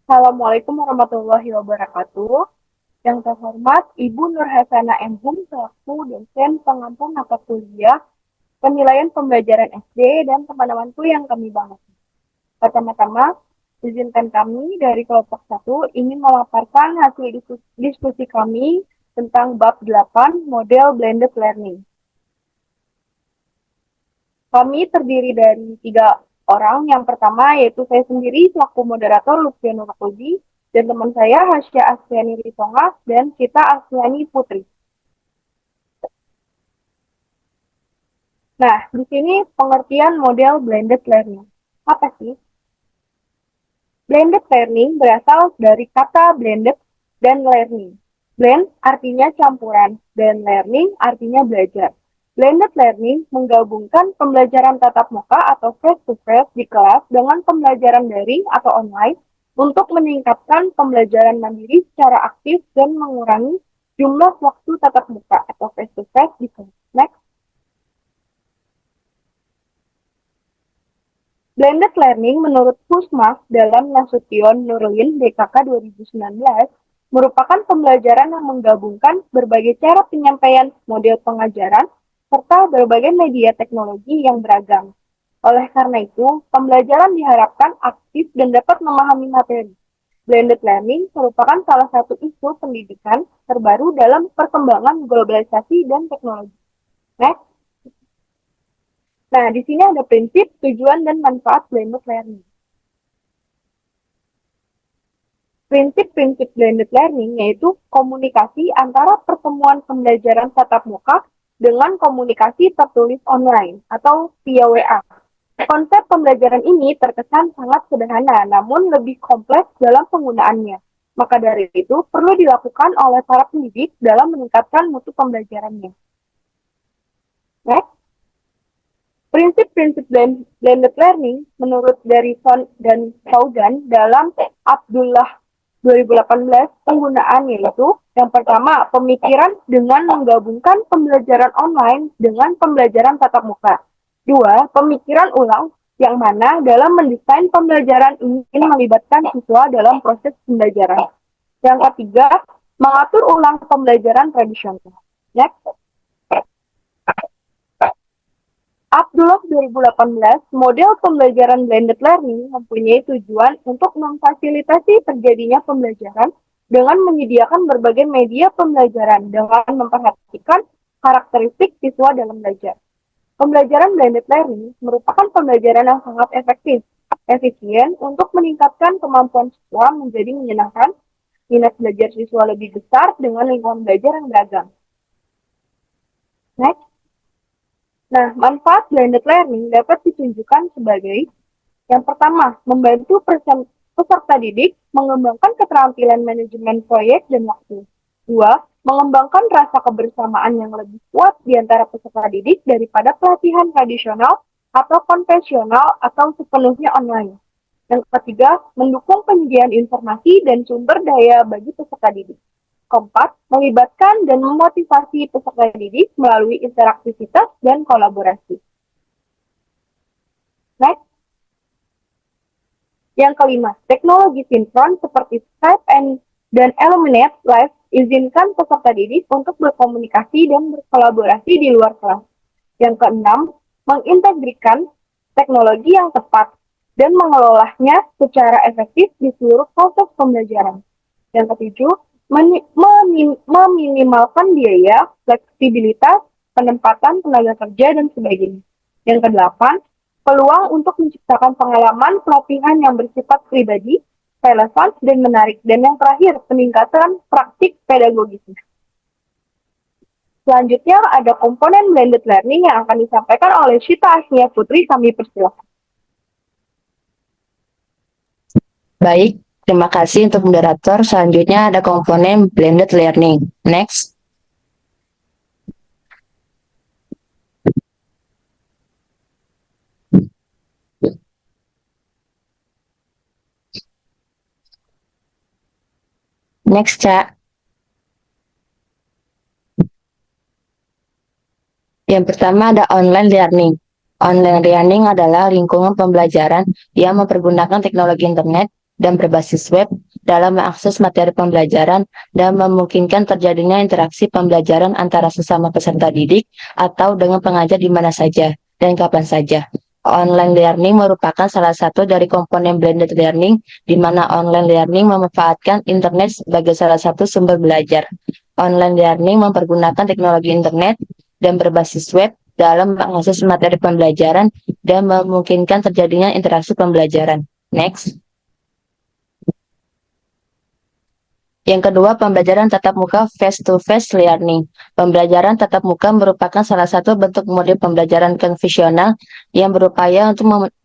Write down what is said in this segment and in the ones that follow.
Assalamualaikum warahmatullahi wabarakatuh. Yang terhormat Ibu Nur Hasana M. Hum selaku dosen pengampu mata kuliah penilaian pembelajaran SD dan teman-temanku yang kami banggakan. Pertama-tama, izinkan kami dari kelompok satu ingin memaparkan hasil diskusi kami tentang bab 8 model blended learning. Kami terdiri dari 3 orang. Yang pertama yaitu saya sendiri selaku moderator Lutfianur Rakobi dan teman saya Hasya Asfiani Ritonga dan kita Asfiani Putri. Nah, di sini pengertian model blended learning. Apa sih? Blended learning berasal dari kata blended dan learning. Blend artinya campuran dan learning artinya belajar. Blended learning menggabungkan pembelajaran tatap muka atau face-to-face di kelas dengan pembelajaran daring atau online untuk meningkatkan pembelajaran mandiri secara aktif dan mengurangi jumlah waktu tatap muka atau face-to-face di kelas. Next. Blended learning menurut Husmark dalam Nasution Nurlin DKK 2019 merupakan pembelajaran yang menggabungkan berbagai cara penyampaian model pengajaran serta berbagai media teknologi yang beragam. Oleh karena itu, pembelajaran diharapkan aktif dan dapat memahami materi. Blended learning merupakan salah satu isu pendidikan terbaru dalam perkembangan globalisasi dan teknologi. Next. Nah, di sini ada prinsip, tujuan, dan manfaat blended learning. Prinsip-prinsip blended learning yaitu komunikasi antara pertemuan pembelajaran tatap muka dengan komunikasi tertulis online atau via WA. Konsep pembelajaran ini terkesan sangat sederhana, namun lebih kompleks dalam penggunaannya. Maka dari itu, perlu dilakukan oleh para pendidik dalam meningkatkan mutu pembelajarannya. Next. Prinsip-prinsip blended learning menurut Darison dan Vaughan dalam Abdullah 2018 penggunaan yaitu yang pertama pemikiran dengan menggabungkan pembelajaran online dengan pembelajaran tatap muka. Dua, pemikiran ulang yang mana dalam mendesain pembelajaran ingin melibatkan siswa dalam proses pembelajaran. Yang ketiga, mengatur ulang pembelajaran tradisional. Next. Abdullah 2018, model pembelajaran blended learning mempunyai tujuan untuk memfasilitasi terjadinya pembelajaran dengan menyediakan berbagai media pembelajaran dengan memperhatikan karakteristik siswa dalam belajar. Pembelajaran blended learning merupakan pembelajaran yang sangat efisien untuk meningkatkan kemampuan siswa menjadi menyenangkan, minat belajar siswa lebih besar dengan lingkungan belajar yang beragam. Next. Nah, manfaat blended learning dapat ditunjukkan sebagai yang pertama, membantu peserta didik mengembangkan keterampilan manajemen proyek dan waktu. Dua, mengembangkan rasa kebersamaan yang lebih kuat di antara peserta didik daripada pelatihan tradisional atau konvensional atau sepenuhnya online. Yang ketiga, mendukung penyediaan informasi dan sumber daya bagi peserta didik. Keempat, melibatkan dan memotivasi peserta didik melalui interaktivitas dan kolaborasi. Next. Yang kelima, teknologi sinkron seperti Skype dan Elluminate Live izinkan peserta didik untuk berkomunikasi dan berkolaborasi di luar kelas. Yang keenam, mengintegrasikan teknologi yang tepat dan mengelolanya secara efektif di seluruh proses pembelajaran. Yang ketujuh, meminimalkan biaya, fleksibilitas, penempatan tenaga kerja, dan sebagainya. Yang kedelapan, peluang untuk menciptakan pengalaman pelatihan yang bersifat pribadi, relevan, dan menarik. Dan yang terakhir, peningkatan praktik pedagogisnya. Selanjutnya ada komponen blended learning yang akan disampaikan oleh Syita Asnia Putri. Kami persilakan. Baik, terima kasih untuk moderator. Selanjutnya ada komponen blended learning. Next. Next, Cak. Yang pertama ada online learning. Online learning adalah lingkungan pembelajaran yang mempergunakan teknologi internet dan berbasis web dalam mengakses materi pembelajaran dan memungkinkan terjadinya interaksi pembelajaran antara sesama peserta didik atau dengan pengajar di mana saja dan kapan saja. Online learning merupakan salah satu dari komponen blended learning, di mana online learning memanfaatkan internet sebagai salah satu sumber belajar. Online learning mempergunakan teknologi internet dan berbasis web dalam mengakses materi pembelajaran dan memungkinkan terjadinya interaksi pembelajaran. Next. Yang kedua, pembelajaran tatap muka face-to-face learning. Pembelajaran tatap muka merupakan salah satu bentuk model pembelajaran konvensional yang berupaya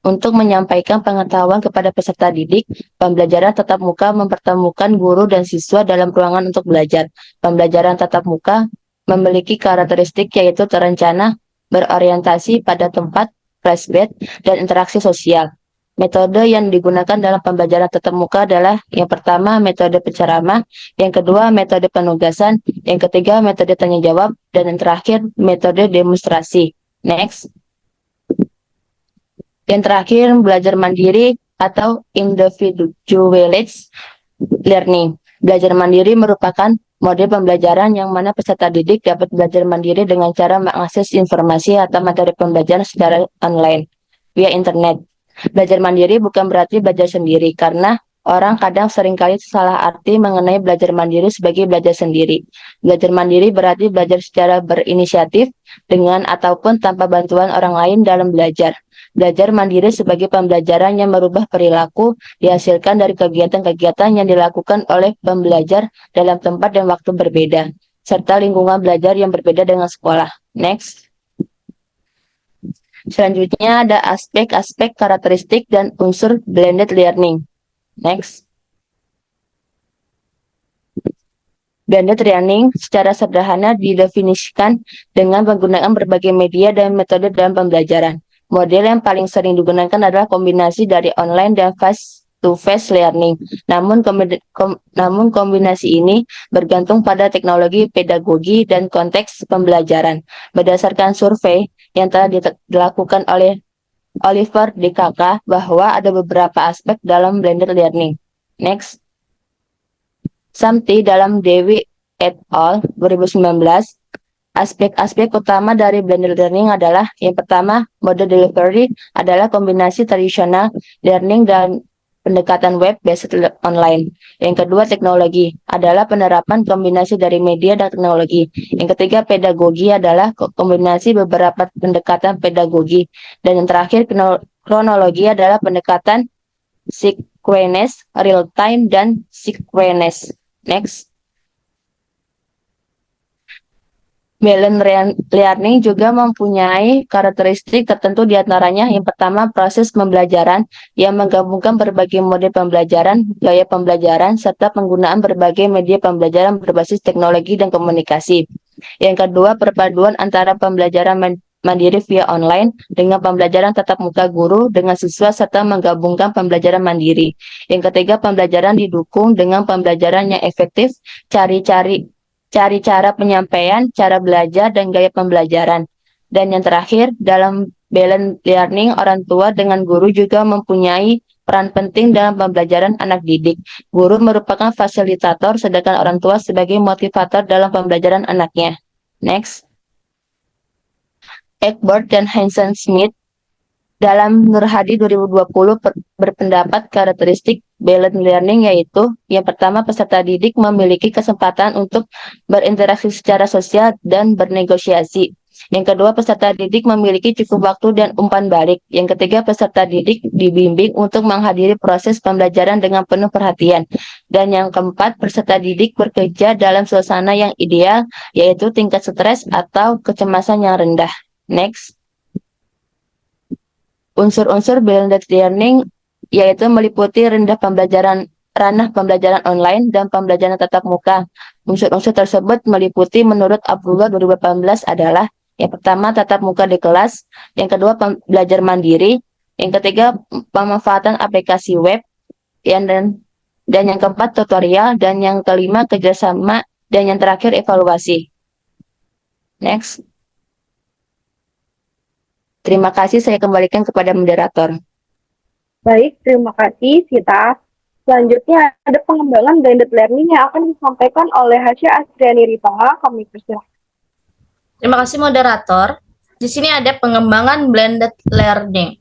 untuk menyampaikan pengetahuan kepada peserta didik. Pembelajaran tatap muka mempertemukan guru dan siswa dalam ruangan untuk belajar. Pembelajaran tatap muka memiliki karakteristik yaitu terencana, berorientasi pada tempat, flashback, dan interaksi sosial. Metode yang digunakan dalam pembelajaran tatap muka adalah yang pertama metode penceramah, yang kedua metode penugasan, yang ketiga metode tanya jawab, dan yang terakhir metode demonstrasi. Next. Yang terakhir belajar mandiri atau individualized learning. Belajar mandiri merupakan model pembelajaran yang mana peserta didik dapat belajar mandiri dengan cara mengakses informasi atau materi pembelajaran secara online via internet. Belajar mandiri bukan berarti belajar sendiri, karena orang kadang seringkali salah arti mengenai belajar mandiri sebagai belajar sendiri. Belajar mandiri berarti belajar secara berinisiatif dengan ataupun tanpa bantuan orang lain dalam belajar. Belajar mandiri sebagai pembelajaran yang merubah perilaku dihasilkan dari kegiatan-kegiatan yang dilakukan oleh pembelajar dalam tempat dan waktu berbeda, serta lingkungan belajar yang berbeda dengan sekolah. Next. Selanjutnya ada aspek-aspek karakteristik dan unsur blended learning. Next. Blended learning secara sederhana didefinisikan dengan menggunakan berbagai media dan metode dalam pembelajaran. Model yang paling sering digunakan adalah kombinasi dari online dan face-to-face learning. Namun kombinasi ini bergantung pada teknologi pedagogi dan konteks pembelajaran. Berdasarkan survei yang telah dilakukan oleh Oliver DKK bahwa ada beberapa aspek dalam blended learning. Next. Samti dalam Dewi et al. 2019, aspek-aspek utama dari blended learning adalah yang pertama, mode delivery adalah kombinasi tradisional learning dan pendekatan web-based online. Yang kedua, teknologi adalah penerapan kombinasi dari media dan teknologi. Yang ketiga, pedagogi adalah kombinasi beberapa pendekatan pedagogi. Dan yang terakhir, kronologi adalah pendekatan sequence, real time, dan sequence. Next. Blended learning juga mempunyai karakteristik tertentu, diantaranya yang pertama proses pembelajaran yang menggabungkan berbagai mode pembelajaran, gaya pembelajaran, serta penggunaan berbagai media pembelajaran berbasis teknologi dan komunikasi. Yang kedua, perpaduan antara pembelajaran mandiri via online dengan pembelajaran tatap muka guru dengan siswa serta menggabungkan pembelajaran mandiri. Yang ketiga, pembelajaran didukung dengan pembelajaran yang efektif, cari cara penyampaian, cara belajar, dan gaya pembelajaran. Dan yang terakhir, dalam blended learning, orang tua dengan guru juga mempunyai peran penting dalam pembelajaran anak didik. Guru merupakan fasilitator, sedangkan orang tua sebagai motivator dalam pembelajaran anaknya. Next. Egbert dan Hansen Smith dalam Nur Hadi 2020 berpendapat karakteristik blended learning yaitu yang pertama, peserta didik memiliki kesempatan untuk berinteraksi secara sosial dan bernegosiasi. Yang kedua, peserta didik memiliki cukup waktu dan umpan balik. Yang ketiga, peserta didik dibimbing untuk menghadiri proses pembelajaran dengan penuh perhatian. Dan yang keempat, peserta didik bekerja dalam suasana yang ideal, yaitu tingkat stres atau kecemasan yang rendah. Next. Unsur-unsur blended learning yaitu meliputi ranah pembelajaran online dan pembelajaran tatap muka. Unsur-unsur tersebut meliputi menurut Abdullah 2018 adalah yang pertama tatap muka di kelas, yang kedua belajar mandiri, yang ketiga pemanfaatan aplikasi web, dan yang keempat tutorial, dan yang kelima kerjasama, dan yang terakhir evaluasi. Next. Terima kasih, saya kembalikan kepada moderator. Baik, terima kasih Sita. Selanjutnya, ada pengembangan blended learning yang akan disampaikan oleh Hasya Asriani Ritonga. Kami persilahkan. Terima kasih moderator. Di sini ada pengembangan blended learning.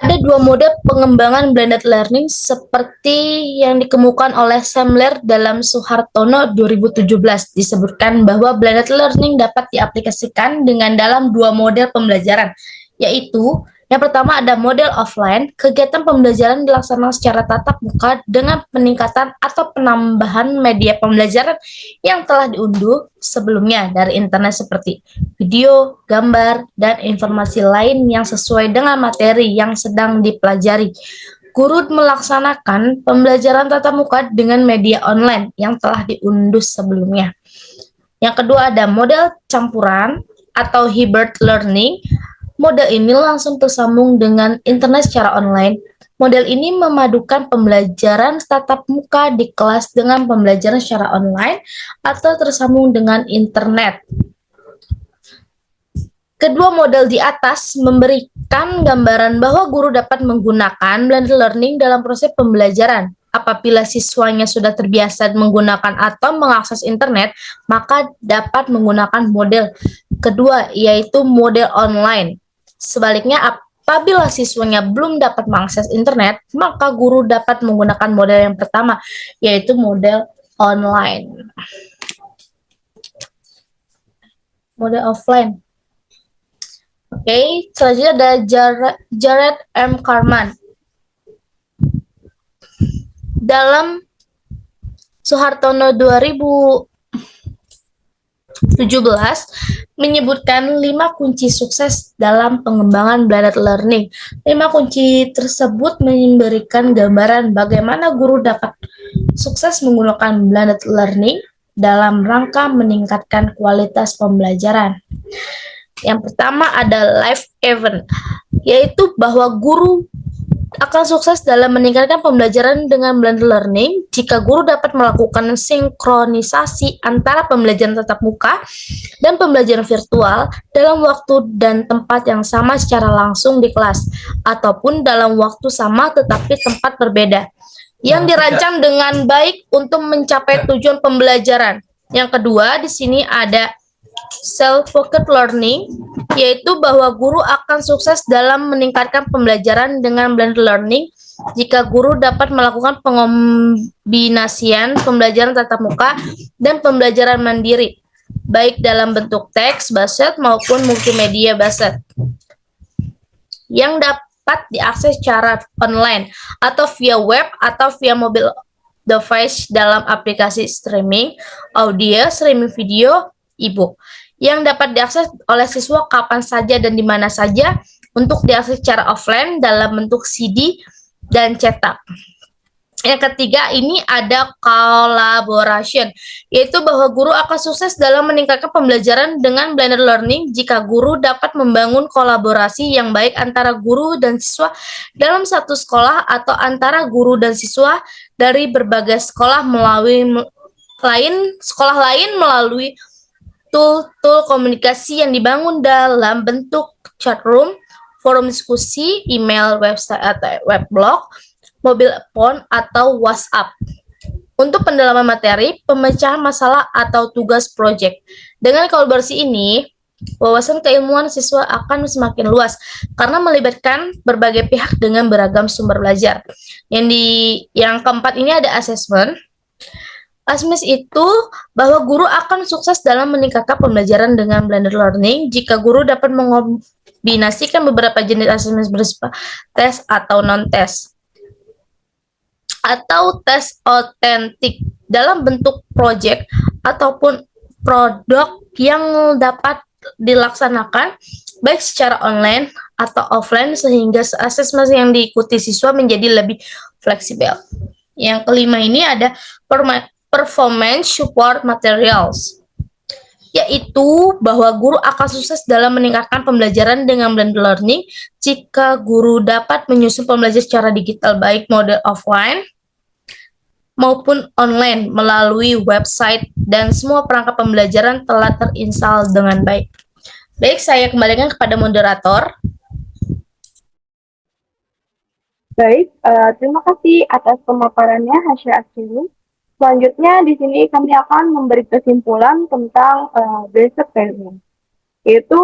Ada dua mode pengembangan blended learning seperti yang dikemukakan oleh Semler dalam Suhartono 2017. Disebutkan bahwa blended learning dapat diaplikasikan dengan dalam dua model pembelajaran, yaitu yang pertama ada model offline, kegiatan pembelajaran dilaksanakan secara tatap muka dengan peningkatan atau penambahan media pembelajaran yang telah diunduh sebelumnya dari internet seperti video, gambar, dan informasi lain yang sesuai dengan materi yang sedang dipelajari. Guru melaksanakan pembelajaran tatap muka dengan media online yang telah diunduh sebelumnya. Yang kedua ada model campuran atau hybrid learning. Model ini langsung tersambung dengan internet secara online. Model ini memadukan pembelajaran tatap muka di kelas dengan pembelajaran secara online atau tersambung dengan internet. Kedua model di atas memberikan gambaran bahwa guru dapat menggunakan blended learning dalam proses pembelajaran. Apabila siswanya sudah terbiasa menggunakan atau mengakses internet, maka dapat menggunakan model kedua, yaitu model online. Sebaliknya, apabila siswanya belum dapat mengakses internet, maka guru dapat menggunakan model yang pertama, yaitu model online. Model offline. Oke, selanjutnya ada Jared M. Carman. Dalam Suhartono 2017 menyebutkan 5 kunci sukses dalam pengembangan blended learning. 5 kunci tersebut memberikan gambaran bagaimana guru dapat sukses menggunakan blended learning dalam rangka meningkatkan kualitas pembelajaran. Yang pertama ada live event, yaitu bahwa guru akan sukses dalam meningkatkan pembelajaran dengan blended learning jika guru dapat melakukan sinkronisasi antara pembelajaran tatap muka dan pembelajaran virtual dalam waktu dan tempat yang sama secara langsung di kelas, ataupun dalam waktu sama tetapi tempat berbeda, yang dirancang dengan baik untuk mencapai tujuan pembelajaran. Yang kedua, di sini ada self-focused learning, yaitu bahwa guru akan sukses dalam meningkatkan pembelajaran dengan blended learning jika guru dapat melakukan pengombinasian pembelajaran tatap muka dan pembelajaran mandiri, baik dalam bentuk teks based maupun multimedia based, yang dapat diakses secara online atau via web atau via mobile device dalam aplikasi streaming audio, streaming video, e-book, yang dapat diakses oleh siswa kapan saja dan di mana saja untuk diakses secara offline dalam bentuk CD dan cetak. Yang ketiga, ini ada collaboration, yaitu bahwa guru akan sukses dalam meningkatkan pembelajaran dengan blended learning jika guru dapat membangun kolaborasi yang baik antara guru dan siswa dalam satu sekolah atau antara guru dan siswa dari berbagai sekolah melalui tool komunikasi yang dibangun dalam bentuk chat room, forum diskusi, email, website atau weblog, mobile phone, atau WhatsApp. Untuk pendalaman materi, pemecahan masalah atau tugas proyek. Dengan kolaborasi ini, wawasan keilmuan siswa akan semakin luas karena melibatkan berbagai pihak dengan beragam sumber belajar. Yang keempat ini ada assessment. Asmis itu bahwa guru akan sukses dalam meningkatkan pembelajaran dengan blended learning jika guru dapat mengombinasikan beberapa jenis asesmen berupa tes atau non-tes atau tes otentik dalam bentuk proyek ataupun produk yang dapat dilaksanakan baik secara online atau offline sehingga asesmen yang diikuti siswa menjadi lebih fleksibel. Yang kelima ini ada performance support materials, yaitu bahwa guru akan sukses dalam meningkatkan pembelajaran dengan blended learning jika guru dapat menyusun pembelajaran secara digital baik model offline maupun online melalui website dan semua perangkat pembelajaran telah terinstall dengan baik. Baik, saya kembalikan kepada moderator. Baik, terima kasih atas pemaparannya Hasya Asyuru. Selanjutnya di sini kami akan memberi kesimpulan tentang basic learning, yaitu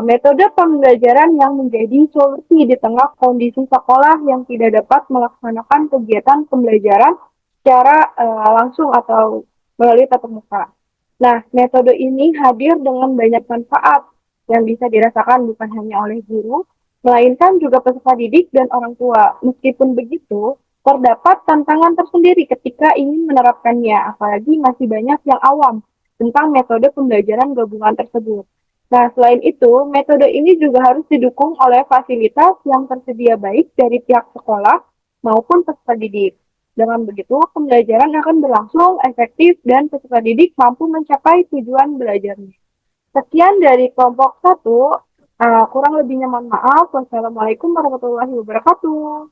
metode pembelajaran yang menjadi solusi di tengah kondisi sekolah yang tidak dapat melaksanakan kegiatan pembelajaran secara langsung atau melalui tatap muka. Nah, metode ini hadir dengan banyak manfaat yang bisa dirasakan bukan hanya oleh guru, melainkan juga peserta didik dan orang tua. Meskipun begitu, terdapat tantangan tersendiri ketika ingin menerapkannya, apalagi masih banyak yang awam tentang metode pembelajaran gabungan tersebut. Nah, selain itu, metode ini juga harus didukung oleh fasilitas yang tersedia baik dari pihak sekolah maupun peserta didik. Dengan begitu, pembelajaran akan berlangsung efektif dan peserta didik mampu mencapai tujuan belajarnya. Sekian dari kelompok 1. Kurang lebihnya mohon maaf. Wassalamualaikum warahmatullahi wabarakatuh.